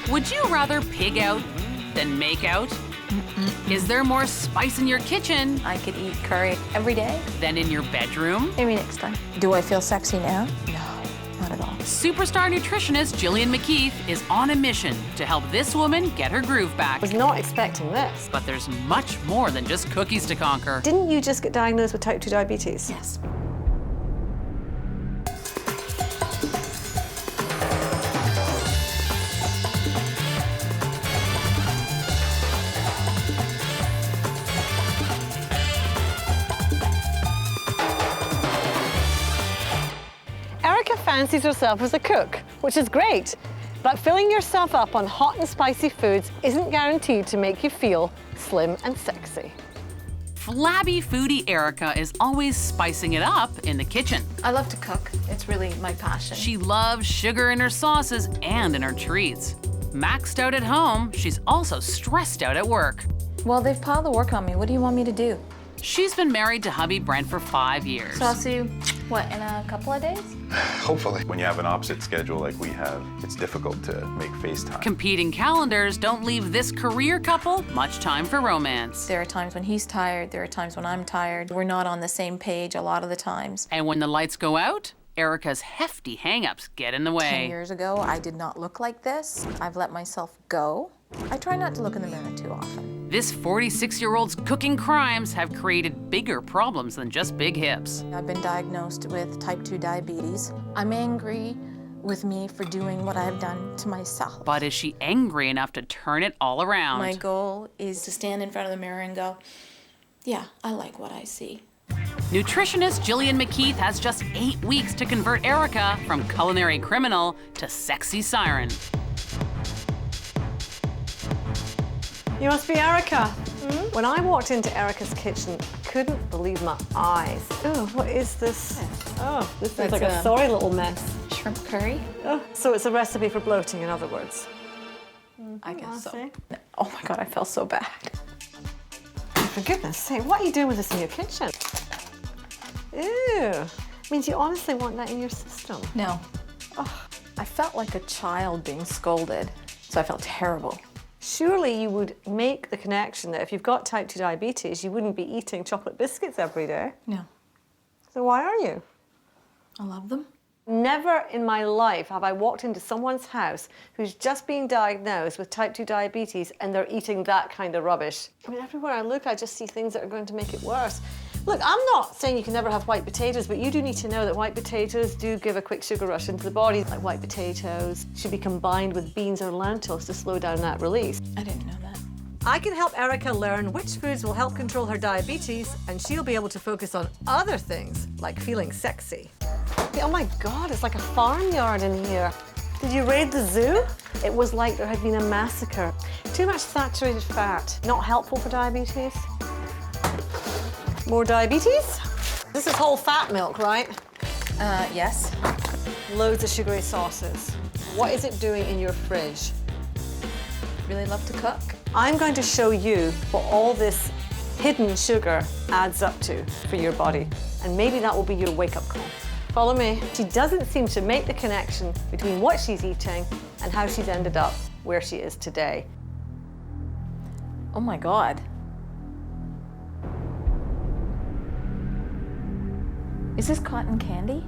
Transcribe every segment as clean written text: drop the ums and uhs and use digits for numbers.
Would you rather pig out than make out? Is there more spice in your kitchen I could eat curry every day. than in your bedroom? Maybe next time. Do I feel sexy now? No, not at all. Superstar nutritionist Gillian McKeith is on a mission to help this woman get her groove back. I was not expecting this. But there's much more than just cookies to conquer. Didn't you just get diagnosed with type 2 diabetes? Yes. Erica fancies herself as a cook, which is great. But filling yourself up on hot and spicy foods isn't guaranteed to make you feel slim and sexy. Flabby foodie Erica is always spicing it up in the kitchen. I love to cook. It's really my passion. She loves sugar in her sauces and in her treats. Maxed out at home, she's also stressed out at work. Well, they've piled the work on me. What do you want me to do? She's been married to hubby Brent for 5 years. So I'll see you, what, in a couple of days? Hopefully. When you have an opposite schedule like we have, it's difficult to make FaceTime. Competing calendars don't leave this career couple much time for romance. There are times when he's tired. There are times when I'm tired. We're not on the same page a lot of the times. And when the lights go out, Erica's hefty hang-ups get in the 10 way. years ago, I did not look like this. I've let myself go. I try not to look in the mirror too often. This 46-year-old's cooking crimes have created bigger problems than just big hips. I've been diagnosed with type 2 diabetes. I'm angry with me for doing what I have done to myself. But is she angry enough to turn it all around? My goal is to stand in front of the mirror and go, yeah, I like what I see. Nutritionist Gillian McKeith has just 8 weeks to convert Erica from culinary criminal to sexy siren. You must be Erica. When I walked into Erica's kitchen, I couldn't believe my eyes. Oh, what is this? Oh, this is like a sorry little mess. Shrimp curry? Oh, so it's a recipe for bloating, in other words. I guess so. see. Oh my God, I feel so bad. For goodness sake, what are you doing with this in your kitchen? Ew. Means you honestly want that in your system. No. Oh, I felt like a child being scolded, so I felt terrible. Surely you would make the connection that if you've got type 2 diabetes, you wouldn't be eating chocolate biscuits every day. No. So why are you? I love them. Never in my life have I walked into someone's house who's just been diagnosed with type 2 diabetes and they're eating that kind of rubbish. I mean, everywhere I look, I just see things that are going to make it worse. Look, I'm not saying you can never have white potatoes, but you do need to know that white potatoes do give a quick sugar rush into the body. Like white potatoes should be combined with beans or lentils to slow down that release. I didn't know that. I can help Erica learn which foods will help control her diabetes, and she'll be able to focus on other things, like feeling sexy. Oh my God, it's like a farmyard in here. Did you raid the zoo? It was like there had been a massacre. Too much saturated fat, not helpful for diabetes. More diabetes? This is whole fat milk, right? Yes. Loads of sugary sauces. What is it doing in your fridge? Really love to cook. I'm going to show you what all this hidden sugar adds up to for your body. And maybe that will be your wake-up call. Follow me. She doesn't seem to make the connection between what she's eating and how she's ended up where she is today. Oh my God. Is this cotton candy?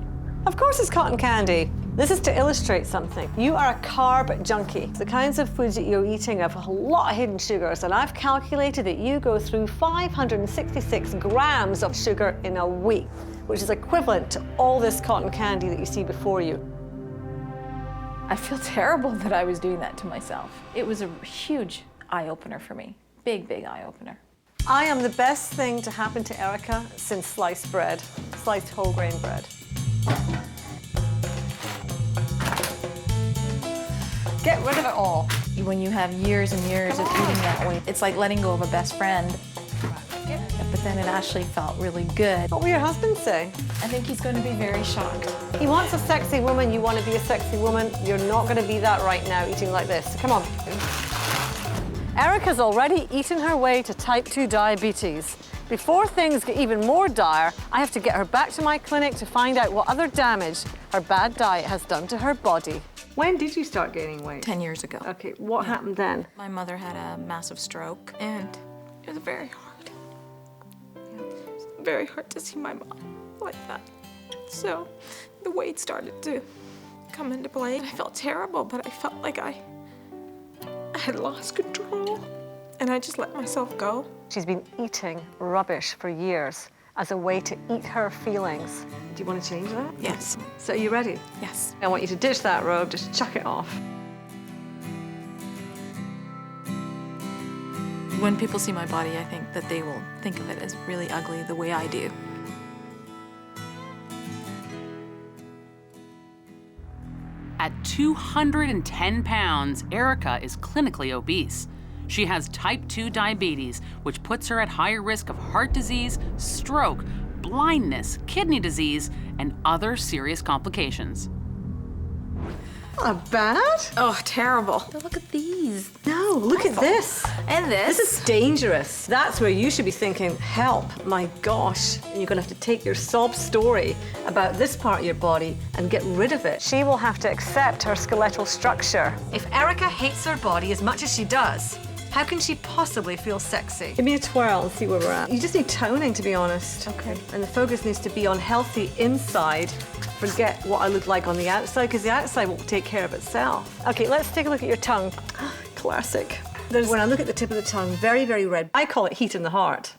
Of course it's cotton candy. This is to illustrate something. You are a carb junkie. The kinds of foods that you're eating have a lot of hidden sugars, and I've calculated that you go through 566 grams of sugar in a week, which is equivalent to all this cotton candy that you see before you. I feel terrible that I was doing that to myself. It was a huge eye-opener for me. Big, big eye-opener. I am the best thing to happen to Erica since sliced bread, sliced whole grain bread. Get rid of it all. When you have years and years of eating that way, it's like letting go of a best friend. But then it actually felt really good. What will your husband say? I think he's going to be very shocked. He wants a sexy woman, you want to be a sexy woman. You're not going to be that right now eating like this. Come on. Erica's already eaten her way to type 2 diabetes. Before things get even more dire, I have to get her back to my clinic to find out what other damage her bad diet has done to her body. When did you start gaining weight? 10 years ago. Okay, what happened then? My mother had a massive stroke, and it was very hard. Very hard to see my mom like that. So the weight started to come into play. I felt terrible, but I felt like I had lost control, and I just let myself go. She's been eating rubbish for years as a way to eat her feelings. Do you want to change that? Yes. So are you ready? Yes. I want you to ditch that robe, just chuck it off. When people see my body, I think that they will think of it as really ugly the way I do. At 210 pounds, Erica is clinically obese. She has type 2 diabetes, which puts her at higher risk of heart disease, stroke, blindness, kidney disease, and other serious complications. Not bad. Oh, terrible. But look at these. No, look at this. And this. This is dangerous. That's where you should be thinking, help, my gosh. And you're gonna have to take your sob story about this part of your body and get rid of it. She will have to accept her skeletal structure. If Erica hates her body as much as she does, how can she possibly feel sexy? Give me a twirl and see where we're at. You just need toning, to be honest. Okay. And the focus needs to be on healthy inside. Forget what I look like on the outside, because the outside will take care of itself. Okay, let's take a look at your tongue. Classic. When I look at the tip of the tongue, very, very red. I call it heat in the heart.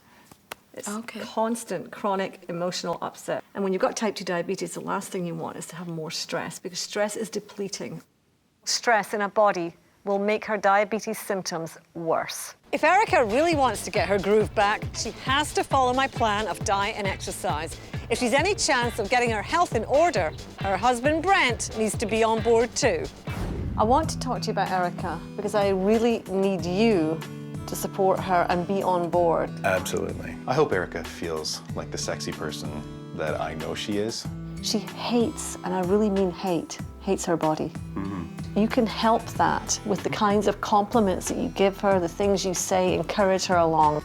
It's constant, chronic, emotional upset. And when you've got type 2 diabetes, the last thing you want is to have more stress, because stress is depleting. Stress in a body will make her diabetes symptoms worse. If Erica really wants to get her groove back, she has to follow my plan of diet and exercise. If she's any chance of getting her health in order, her husband Brent needs to be on board too. I want to talk to you about Erica because I really need you to support her and be on board. Absolutely. I hope Erica feels like the sexy person that I know she is. She hates, and I really mean hates her body. You can help that with the kinds of compliments that you give her, the things you say, encourage her along.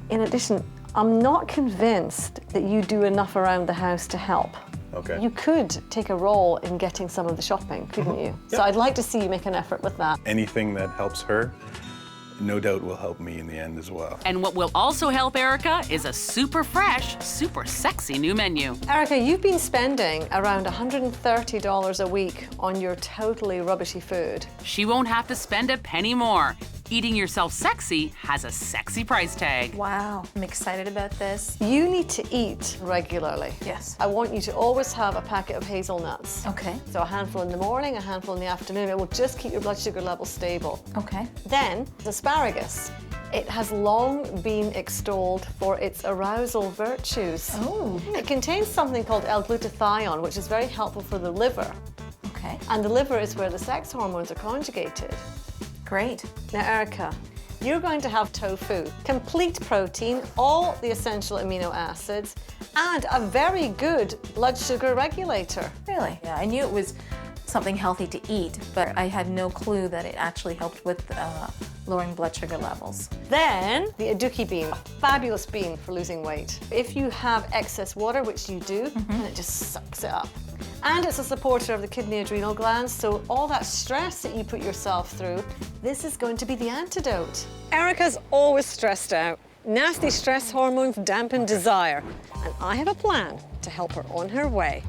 In addition, I'm not convinced that you do enough around the house to help. Okay. You could take a role in getting some of the shopping, couldn't you? So I'd like to see you make an effort with that. Anything that helps her, no doubt will help me in the end as well. And what will also help Erica is a super fresh, super sexy new menu. Erica, you've been spending around $130 a week on your totally rubbishy food. She won't have to spend a penny more. Eating yourself sexy has a sexy price tag. Wow, I'm excited about this. You need to eat regularly. Yes. I want you to always have a packet of hazelnuts. Okay. So a handful in the morning, a handful in the afternoon. It will just keep your blood sugar level stable. Okay. Then, asparagus. It has long been extolled for its arousal virtues. Oh. It contains something called L-glutathione, which is very helpful for the liver. Okay. And the liver is where the sex hormones are conjugated. Great. Now, Erica, you're going to have tofu, complete protein, all the essential amino acids, and a very good blood sugar regulator. Really? Yeah, I knew it was something healthy to eat, but I had no clue that it actually helped with lowering blood sugar levels. Then, the aduki bean, a fabulous bean for losing weight. If you have excess water, which you do, and it just sucks it up. And it's a supporter of the kidney adrenal glands, so all that stress that you put yourself through, this is going to be the antidote. Erica's always stressed out. Nasty stress hormones dampen desire, and I have a plan to help her on her way.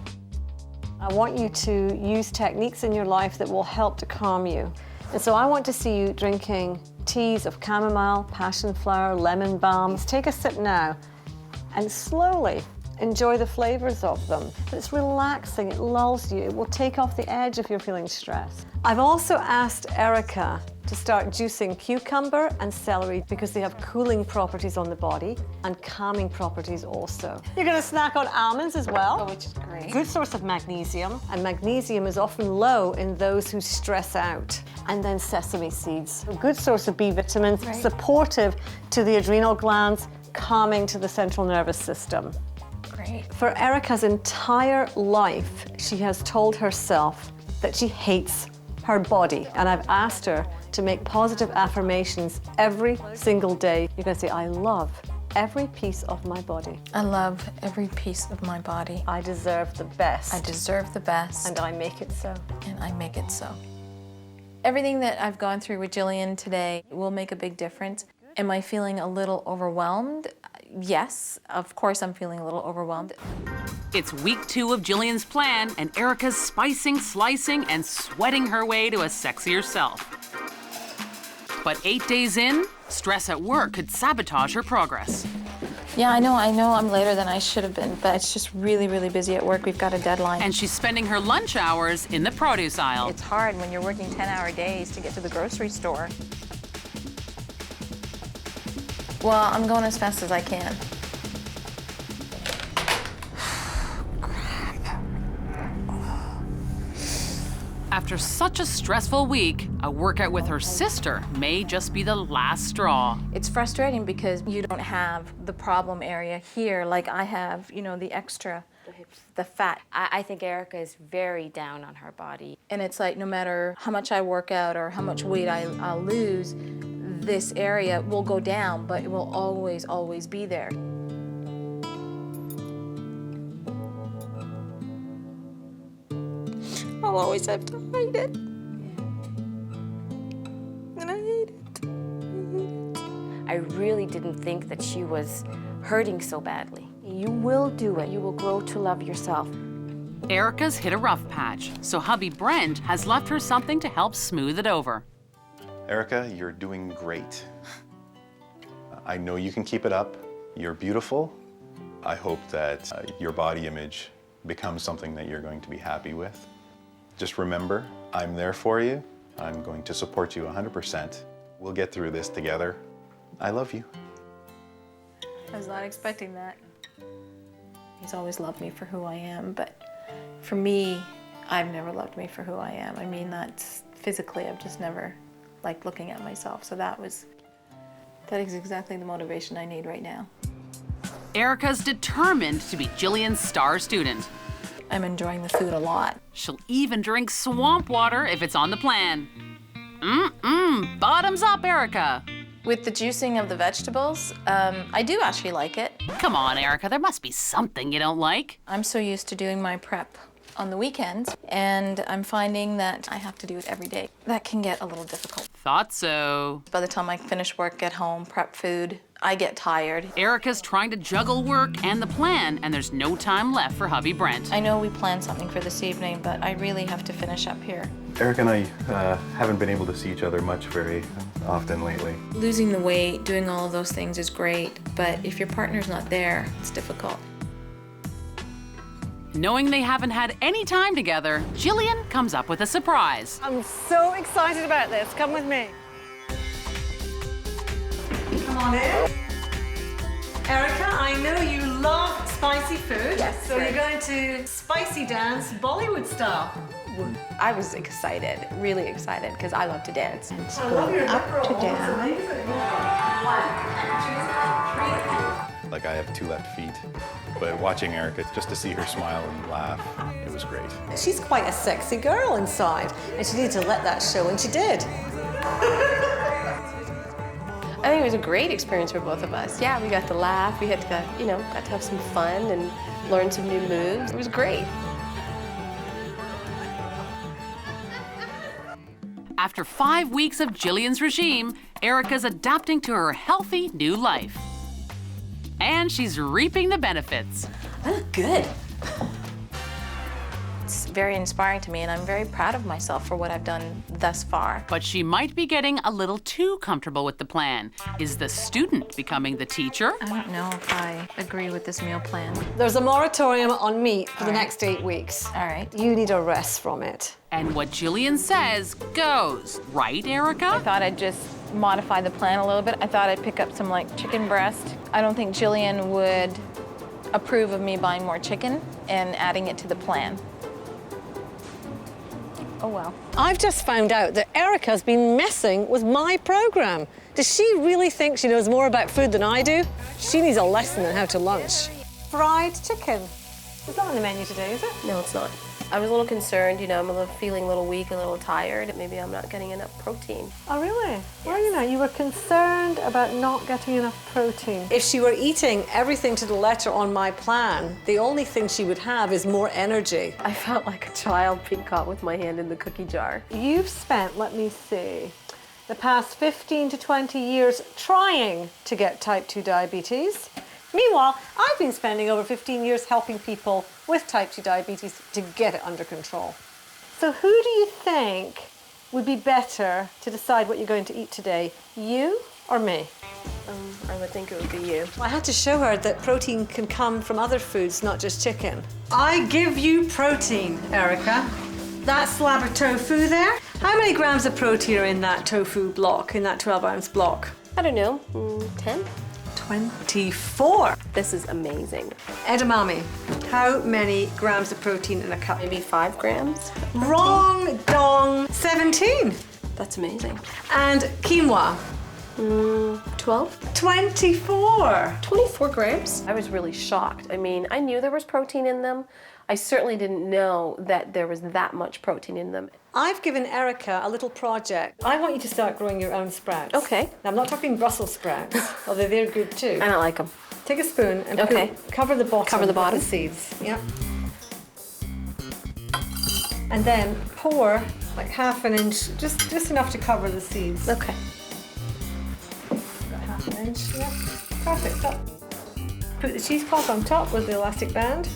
I want you to use techniques in your life that will help to calm you. And so I want to see you drinking teas of chamomile, passion flower, lemon balm. Take a sip now and slowly enjoy the flavors of them. It's relaxing, it lulls you, it will take off the edge if you're feeling stressed. I've also asked Erica to start juicing cucumber and celery because they have cooling properties on the body and calming properties also. You're gonna snack on almonds as well. Which is great. Good source of magnesium, and magnesium is often low in those who stress out. And then sesame seeds, a good source of B vitamins, supportive to the adrenal glands, calming to the central nervous system. Great. For Erica's entire life, she has told herself that she hates her body. And I've asked her to make positive affirmations every single day. You're gonna say, I love every piece of my body. I love every piece of my body. I deserve the best. I deserve the best. And I make it so. And I make it so. Everything that I've gone through with Gillian today will make a big difference. Am I feeling a little overwhelmed? Yes, of course I'm feeling a little overwhelmed. It's week 2 of Gillian's plan, and Erica's spicing, slicing, and sweating her way to a sexier self. But 8 days in, stress at work could sabotage her progress. Yeah, I know I'm later than I should have been, but it's just really, really busy at work. We've got a deadline. And she's spending her lunch hours in the produce aisle. It's hard when you're working 10-hour days to get to the grocery store. Well, I'm going as fast as I can. After such a stressful week, a workout with her sister may just be the last straw. It's frustrating because you don't have the problem area here like I have, you know, the extra, the fat. I think Erica is very down on her body. And it's like no matter how much I work out or how much weight I'll lose, this area will go down, but it will always, always be there. I'll always have to hide it. And I hate it. I really didn't think that she was hurting so badly. You will do it. You will grow to love yourself. Erica's hit a rough patch, so hubby Brent has left her something to help smooth it over. Erica, you're doing great. I know you can keep it up. You're beautiful. I hope that your body image becomes something that you're going to be happy with. Just remember, I'm there for you. I'm going to support you 100%. We'll get through this together. I love you. I was not expecting that. He's always loved me for who I am, but for me, I've never loved me for who I am. I mean, that's physically, I've just never liked looking at myself. So that is exactly the motivation I need right now. Erica's determined to be Gillian's star student. I'm enjoying the food a lot. She'll even drink swamp water if it's on the plan. Bottoms up, Erica. With the juicing of the vegetables, I do actually like it. Come on, Erica, there must be something you don't like. I'm so used to doing my prep on the weekends, and I'm finding that I have to do it every day. That can get a little difficult. Thought so. By the time I finish work, get home, prep food, I get tired. Erica's trying to juggle work and the plan, and there's no time left for hubby Brent. I know we planned something for this evening, but I really have to finish up here. Erica and I haven't been able to see each other much very often lately. Losing the weight, doing all of those things is great, but if your partner's not there, it's difficult. Knowing they haven't had any time together, Gillian comes up with a surprise. I'm so excited about this. Come with me. Come on in. Erica, I know you love spicy food. Yes, So right. you're going to spicy dance Bollywood style. I was excited, really excited, because I love to dance. And I love your up lip to roll. down. Like I have 2 left feet. But watching Erica, just to see her smile and laugh, it was great. She's quite a sexy girl inside, and she needed to let that show, and she did. I think it was a great experience for both of us. Yeah, we got to laugh, we had to, got to have some fun and learn some new moves. It was great. After 5 weeks of Gillian's regime, Erica's adapting to her healthy new life. And she's reaping the benefits. I look good. It's very inspiring to me, and I'm very proud of myself for what I've done thus far. But she might be getting a little too comfortable with the plan. Is the student becoming the teacher? I don't know if I agree with this meal plan. There's a moratorium on meat for the next 8 weeks. All right. You need a rest from it. And what Gillian says goes, right, I Erica? thought I'd just modify the plan a little bit. I thought I'd pick up some chicken breast. I don't think Gillian would approve of me buying more chicken and adding it to the plan. Oh well. I've just found out that Erica's been messing with my program. Does she really think she knows more about food than I do? She needs a lesson on how to lunch. Fried chicken. It's not on the menu today, is it? No, it's not. I was a little concerned, you know, I'm feeling a little weak, a little tired. Maybe I'm not getting enough protein. Oh, really? Well, you know, you were concerned about not getting enough protein. If she were eating everything to the letter on my plan, the only thing she would have is more energy. I felt like a child being caught with my hand in the cookie jar. You've spent, let me see, the past 15 to 20 years trying to get type 2 diabetes. Meanwhile, I've been spending over 15 years helping people with type 2 diabetes to get it under control. So who do you think would be better to decide what you're going to eat today, you or me? I would think it would be you. I had to show her that protein can come from other foods, not just chicken. I give you protein, Erica. That slab of tofu there. How many grams of protein are in that tofu block, in that 12-ounce block? I don't know, 10? 24. This is amazing. Edamame, how many grams of protein in a cup? Maybe 5 grams? Wrong dong, 17. That's amazing. And quinoa, 12? 24. 24 grams? I was really shocked. I mean, I knew there was protein in them. I certainly didn't know that there was that much protein in them. I've given Erica a little project. I want you to start growing your own sprouts. Okay. Now, I'm not talking Brussels sprouts, although they're good too. I don't like them. Take a spoon and cover the bottom. Cover the bottom? With the seeds. Yep. And then pour like half an inch, just enough to cover the seeds. Okay. Got half an inch. Yep. Perfect. Up. Put the cheesecloth on top with the elastic band.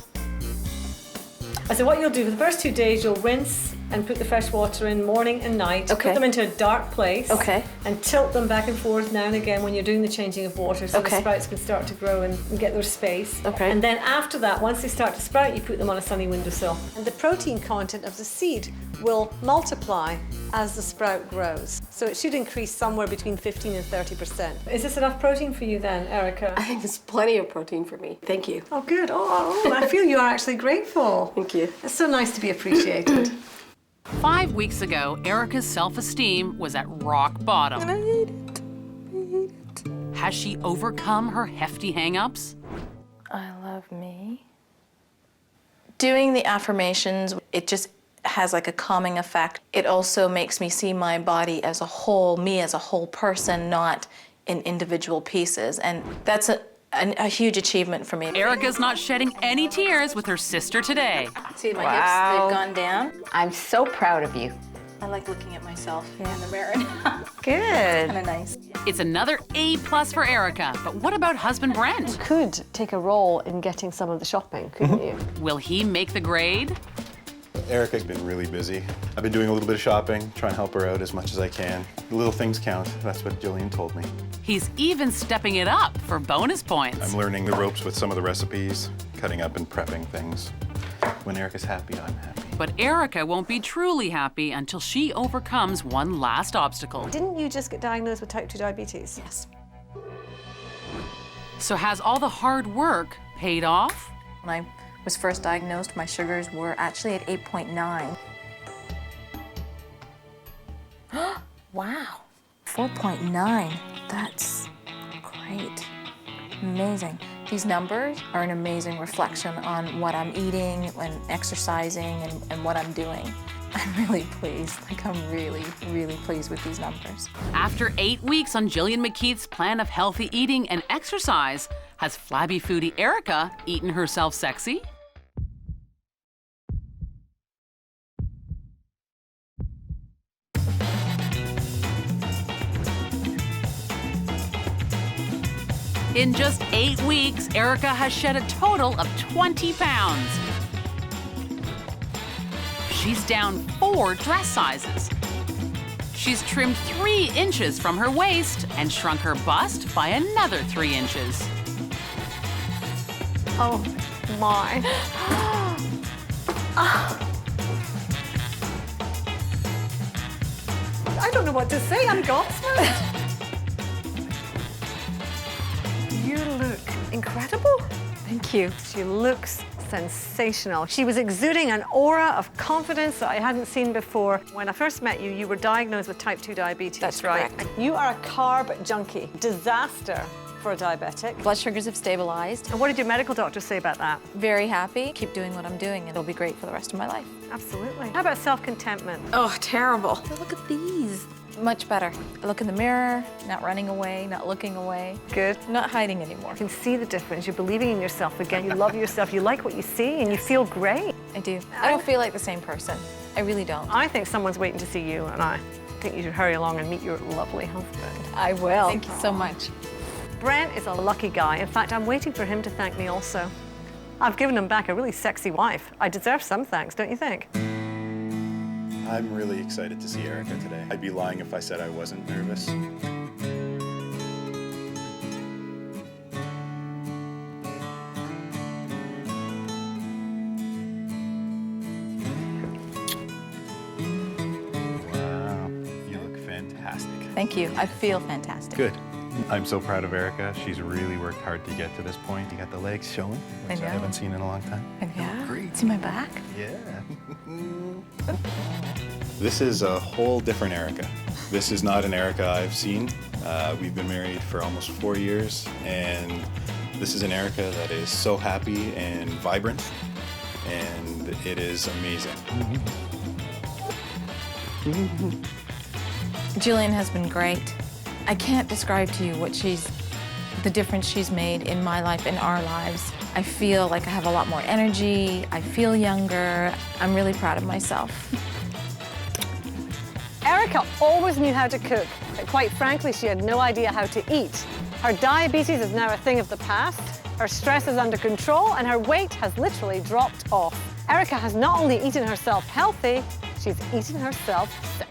And so what you'll do for the first 2 days, you'll rinse and put the fresh water in morning and night. Okay. Put them into a dark place. Okay. And tilt them back and forth now and again when you're doing the changing of water, so the Okay. sprouts can start to grow and get their space. Okay. And then after that, once they start to sprout, you put them on a sunny windowsill. And the protein content of the seed will multiply as the sprout grows. So it should increase somewhere between 15 and 30%. Is this enough protein for you then, Erica? I think there's plenty of protein for me. Thank you. Oh, good. Oh, I feel you are actually grateful. Thank you. It's so nice to be appreciated. 5 weeks ago, Erica's self-esteem was at rock bottom. I hate it. I hate it. Has she overcome her hefty hang-ups? I love me. Doing the affirmations, it just has like a calming effect. It also makes me see my body as a whole, me as a whole person, not in individual pieces. And that's a huge achievement for me. Erica's not shedding any tears with her sister today. See my hips, they've gone down. I'm so proud of you. I like looking at myself in the mirror now. Good. Kind of nice. It's another A+ for Erica, but what about husband Brent? Could take a role in getting some of the shopping, couldn't you? Will he make the grade? Erica's been really busy. I've been doing a little bit of shopping, trying to help her out as much as I can. The little things count. That's what Gillian told me. He's even stepping it up for bonus points. I'm learning the ropes with some of the recipes, cutting up and prepping things. When Erica's happy, I'm happy. But Erica won't be truly happy until she overcomes one last obstacle. Didn't you just get diagnosed with type 2 diabetes? Yes. So has all the hard work paid off? When I was first diagnosed, my sugars were actually at 8.9. Wow, 4.9. That's great. Amazing. These numbers are an amazing reflection on what I'm eating and exercising and what I'm doing. I'm really pleased. Like, I'm really, really pleased with these numbers. After 8 weeks on Gillian McKeith's plan of healthy eating and exercise, has flabby foodie Erica eaten herself sexy? In just 8 weeks, Erica has shed a total of 20 pounds. She's down 4 dress sizes. She's trimmed 3 inches from her waist and shrunk her bust by another 3 inches. Oh my. I don't know what to say, I'm gobsmacked. You look incredible. Thank you. She looks sensational. She was exuding an aura of confidence that I hadn't seen before. When I first met you, you were diagnosed with type 2 diabetes, That's right? correct. You are a carb junkie. Disaster for a diabetic. Blood sugars have stabilized. And what did your medical doctor say about that? Very happy. Keep doing what I'm doing, and it'll be great for the rest of my life. Absolutely. How about self-contentment? Oh, terrible. Look at these. Much better. I look in the mirror, not running away, not looking away. Good. Not hiding anymore. You can see the difference. You're believing in yourself again. You love yourself. You like what you see, and you feel great. I do. I don't feel like the same person. I really don't. I think someone's waiting to see you, and I think you should hurry along and meet your lovely husband. I will. Thank you so much. Brent is a lucky guy. In fact, I'm waiting for him to thank me also. I've given him back a really sexy wife. I deserve some thanks, don't you think? I'm really excited to see Erica today. I'd be lying if I said I wasn't nervous. Wow, you look fantastic. Thank you. I feel fantastic. Good. I'm so proud of Erica. She's really worked hard to get to this point. You got the legs showing, which I haven't seen in a long time. Yeah. Great. See my back? Yeah. This is a whole different Erica. This is not an Erica I've seen. We've been married for almost 4 years, and this is an Erica that is so happy and vibrant, and it is amazing. Gillian has been great. I can't describe to you the difference she's made in my life, in our lives. I feel like I have a lot more energy. I feel younger. I'm really proud of myself. Erica always knew how to cook, but quite frankly, she had no idea how to eat. Her diabetes is now a thing of the past, her stress is under control, and her weight has literally dropped off. Erica has not only eaten herself healthy, she's eaten herself sick.